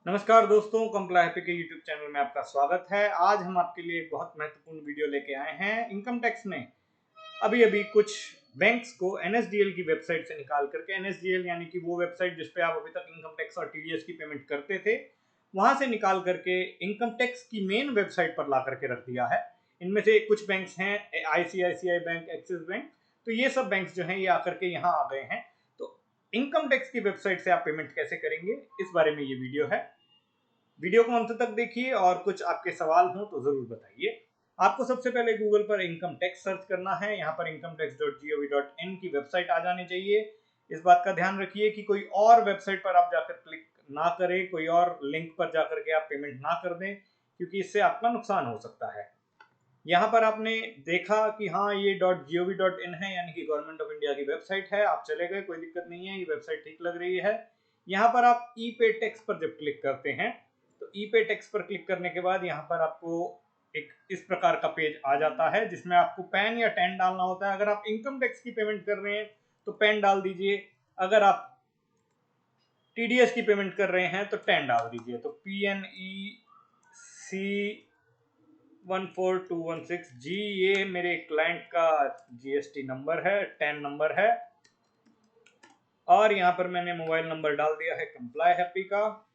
नमस्कार दोस्तों, comply happy के यूट्यूब चैनल में आपका स्वागत है। आज हम आपके लिए एक बहुत महत्वपूर्ण वीडियो लेके आए हैं। इनकम टैक्स ने अभी अभी कुछ बैंक्स को एनएसडीएल की वेबसाइट से निकाल करके, एनएसडीएल यानी कि वो वेबसाइट जिस पे आप अभी तक इनकम टैक्स और टीडीएस की पेमेंट करते थे, वहां से निकाल करके इनकम टैक्स की मेन वेबसाइट पर ला करके रख दिया है। इनमें से कुछ बैंक्स हैं आईसीआईसीआई बैंक, एक्सिस बैंक, तो ये सब बैंक्स जो हैं ये आकर के यहाँ आ गए हैं। तो इनकम टैक्स की वेबसाइट से आप पेमेंट कैसे करेंगे, इस बारे में ये वीडियो है। वीडियो को अंत तक देखिए और कुछ आपके सवाल हो तो जरूर बताइए। आपको सबसे पहले गूगल पर इनकम टैक्स सर्च करना है। यहाँ पर incometax.gov.in की वेबसाइट आ जानी चाहिए। इस बात का ध्यान रखिए कि कोई और वेबसाइट पर आप जाकर क्लिक ना करें, कोई और लिंक पर जाकर के आप पेमेंट ना कर दें, क्योंकि इससे आपका नुकसान हो सकता है। यहाँ पर आपने देखा कि हाँ, ये .gov.in है, यानी कि गवर्नमेंट ऑफ इंडिया की वेबसाइट है। आप चले गए, कोई दिक्कत नहीं है, ये वेबसाइट ठीक लग रही है। यहाँ पर आप ई पे टैक्स पर जब क्लिक करते हैं तो ई पे टैक्स पर क्लिक करने के बाद यहाँ पर आपको एक इस प्रकार का पेज आ जाता है, जिसमें आपको पैन या टैन डालना होता है। अगर आप इनकम टैक्स की पेमेंट कर रहे हैं तो पैन डाल दीजिए, अगर आप टीडीएस की पेमेंट कर रहे हैं तो टैन डाल दीजिए। तो PNEC 14216G ये मेरे क्लाइंट का जीएसटी नंबर है, टैन नंबर है। और यहाँ पर मैंने मोबाइल नंबर डाल दिया है कंप्लाई हैप्पी का।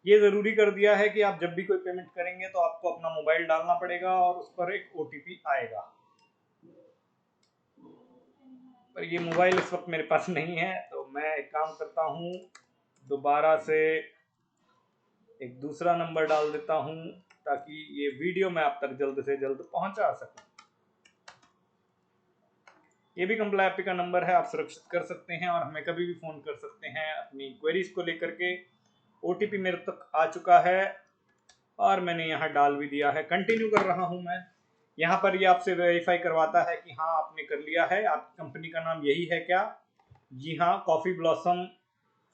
ये जरूरी कर दिया है कि आप जब भी कोई पेमेंट करेंगे तो आपको अपना मोबाइल डालना पड़ेगा और उस पर एक ओटीपी आएगा। पर ये मोबाइल इस वक्त मेरे पास नहीं है, तो मैं एक काम करता हूँ, दोबारा से एक दूसरा नंबर डाल देता हूँ ताकि ये वीडियो मैं आप तक जल्द से जल्द पहुंचा सकूं। ये भी कंप्लाई ऐप का नंबर है, आप सुरक्षित कर सकते हैं और हमें कभी भी फोन कर सकते हैं अपनी क्वेरीज को लेकर के। ओटीपी मेरे तक आ चुका है और मैंने यहाँ डाल भी दिया है। कंटिन्यू कर रहा हूँ मैं। यहाँ पर ये आपसे वेरीफाई करवाता है कि हाँ आपने कर लिया है। आपकी कंपनी का नाम यही है क्या? जी हाँ, coffee blossom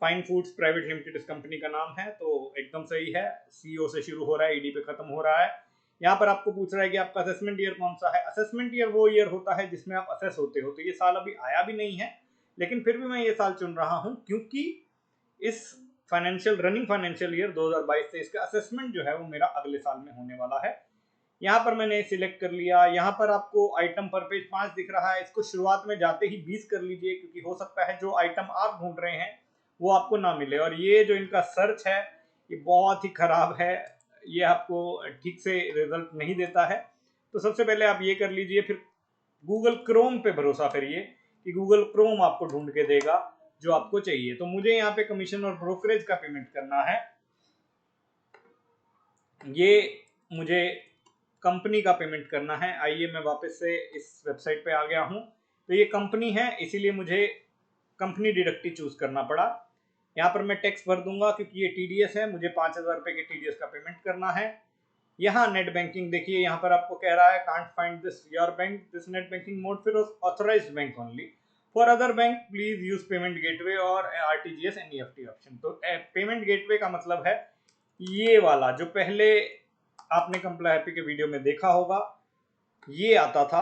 fine foods private limited इस कंपनी का नाम है, तो एकदम सही है। सीओ से शुरू हो रहा है, ईडी पे खत्म हो रहा है। यहाँ पर आपको पूछ रहा है कि आपका असेसमेंट ईयर कौन सा है। असेसमेंट ईयर वो ईयर होता है जिसमें आप असेस होते हो। तो ये साल अभी आया भी नहीं है, लेकिन फिर भी मैं ये साल चुन रहा हूँ क्योंकि इस रनिंग फाइनेंशियल ईयर 2022-23 का असेसमेंट जो है वो मेरा अगले साल में होने वाला है। यहाँ पर मैंने सिलेक्ट कर लिया। यहाँ पर आपको आइटम पर पेज 5 दिख रहा है, इसको शुरुआत में जाते ही 20 कर लीजिए, क्योंकि हो सकता है जो आइटम आप ढूंढ रहे हैं वो आपको ना मिले। और ये जो इनका सर्च है ये बहुत ही खराब है, ये आपको ठीक से रिजल्ट नहीं देता है। तो सबसे पहले आप ये कर लीजिए, फिर गूगल क्रोम पे भरोसा करिए कि गूगल क्रोम आपको ढूंढ के देगा जो आपको चाहिए। तो मुझे यहाँ पे कमीशन और ब्रोकरेज का पेमेंट करना है। ये मुझे कंपनी का पेमेंट करना है। आइए मैं वापस से इस वेबसाइट पे आ गया हूँ। तो ये कंपनी है, इसीलिए मुझे कंपनी डिडक्टिव चूज करना पड़ा। यहाँ पर मैं टैक्स भर दूंगा क्योंकि ये टीडीएस है, मुझे 5,000 रुपए के टीडीएस का पेमेंट करना है। यहाँ नेट बैंकिंग देखिए, यहाँ पर आपको कह रहा है can't find this your bank, this net banking mode फिर authorized bank only, for other bank please use payment gateway और आरटीजीएस एनईएफटी ऑप्शन। तो पेमेंट गेटवे का मतलब है ये वाला जो पहले आपने कंप्लाई हैप्पी के वीडियो में देखा होगा, ये आता था।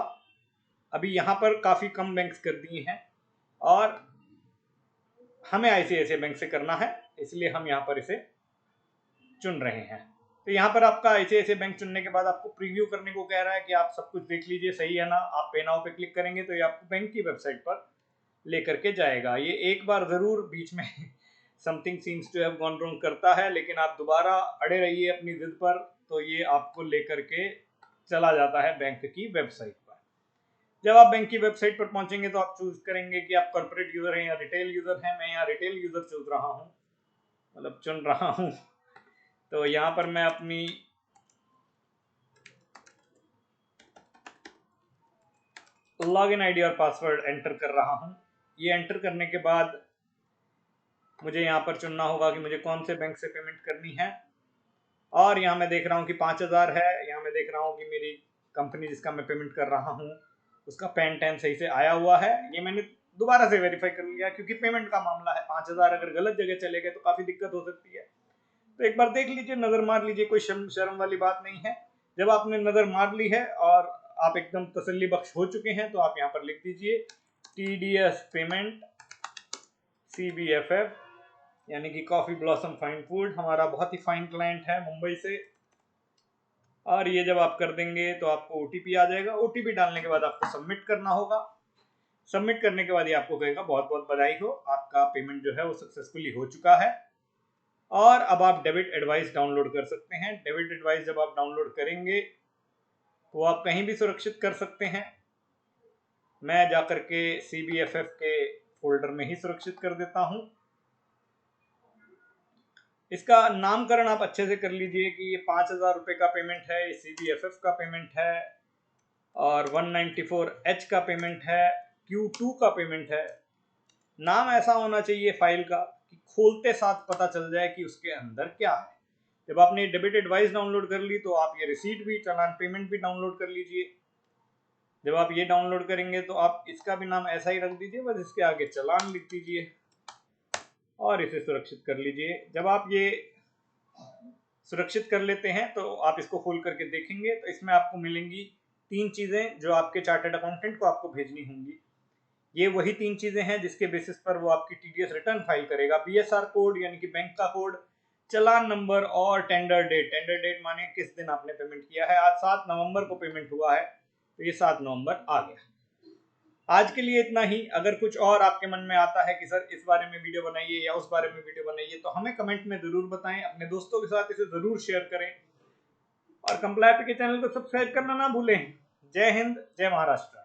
अभी यहाँ पर काफी कम बैंक्स कर दिए हैं और हमें आईसीआईसीआई बैंक से करना है, इसलिए हम यहाँ पर इसे चुन रहे हैं। तो यहाँ पर आपका आईसीआईसीआई बैंक चुनने के बाद आपको प्रीव्यू करने को कह रहा है कि आप सब कुछ देख लीजिए, सही है ना। आप पे नाउ पे क्लिक करेंगे तो ये आपको बैंक की वेबसाइट पर लेकर के जाएगा। ये एक बार जरूर बीच में something seems to have gone wrong करता है, लेकिन आप दोबारा अड़े रहिए अपनी जिद पर, तो ये आपको लेकर के चला जाता है बैंक की वेबसाइट पर। जब आप बैंक की वेबसाइट पर पहुंचेंगे तो आप चूज करेंगे कि आप कॉर्पोरेट यूजर हैं या रिटेल यूजर हैं। मैं यहाँ रिटेल यूजर चुन रहा हूँ, मतलब चुन रहा हूँ। तो यहाँ पर मैं अपनी लॉगिन आईडी और पासवर्ड एंटर कर रहा हूँ। ये एंटर करने के बाद मुझे यहाँ पर चुनना होगा कि मुझे कौन से बैंक से पेमेंट करनी है। और यहाँ मैं देख रहा हूँ कि 5,000 है। यहाँ मैं देख रहा हूँ कि मेरी कंपनी जिसका मैं पेमेंट कर रहा हूँ उसका पैन टैन सही से आया हुआ है। ये मैंने दोबारा से वेरीफाई कर लिया क्योंकि पेमेंट का मामला है। 5,000 अगर गलत जगह चले गए तो काफ़ी दिक्कत हो सकती है। तो एक बार देख लीजिए, नज़र मार लीजिए, कोई शर्म वाली बात नहीं है। जब आपने नज़र मार ली है और आप एकदम तसल्ली बख्श हो चुके हैं तो आप यहाँ पर लिख दीजिए TDS पेमेंट CBFF यानी कि कॉफी ब्लॉसम फाइन फूड हमारा बहुत ही फाइन क्लाइंट है मुंबई से। और ये जब आप कर देंगे तो आपको ओटीपी आ जाएगा। ओटीपी डालने के बाद आपको सबमिट करना होगा। सबमिट करने के बाद ये आपको कहेगा बहुत बहुत बधाई हो, आपका पेमेंट जो है वो सक्सेसफुली हो चुका है। और अब आप डेबिट एडवाइस डाउनलोड कर सकते हैं। डेबिट एडवाइस जब आप डाउनलोड करेंगे तो आप कहीं भी सुरक्षित कर सकते हैं। मैं जाकर के CBFF के फोल्डर में ही सुरक्षित कर देता हूं। इसका नामकरण आप अच्छे से कर लीजिए कि ये 5,000 रुपये का पेमेंट है, ये CBFF का पेमेंट है, और 194H का पेमेंट है, Q2 का पेमेंट है। नाम ऐसा होना चाहिए फाइल का कि खोलते साथ पता चल जाए कि उसके अंदर क्या है। जब आपने डेबिट एडवाइस डाउनलोड कर ली तो आप ये रिसीट भी, चालान पेमेंट भी डाउनलोड कर लीजिए। जब आप ये डाउनलोड करेंगे तो आप इसका भी नाम ऐसा ही रख दीजिए, बस इसके आगे चालान लिख दीजिए और इसे सुरक्षित कर लीजिए। जब आप ये सुरक्षित कर लेते हैं तो आप इसको खोल करके देखेंगे तो इसमें आपको मिलेंगी 3 चीज़ें जो आपके चार्टर्ड अकाउंटेंट को आपको भेजनी होंगी। ये वही 3 चीज़ें हैं जिसके बेसिस पर वो आपकी TDS रिटर्न फाइल करेगा। BSR कोड यानी कि बैंक का कोड, चालान नंबर और टेंडर डेट। टेंडर डेट माने किस दिन आपने पेमेंट किया है। आज 7 नवंबर को पेमेंट हुआ है तो ये 7 नवंबर आ गया। आज के लिए इतना ही। अगर कुछ और आपके मन में आता है कि सर इस बारे में वीडियो बनाइए या उस बारे में वीडियो बनाइए तो हमें कमेंट में ज़रूर बताएं। अपने दोस्तों के साथ इसे ज़रूर शेयर करें और कंप्लाई के चैनल को सब्सक्राइब करना ना भूलें। जय हिंद, जय महाराष्ट्र।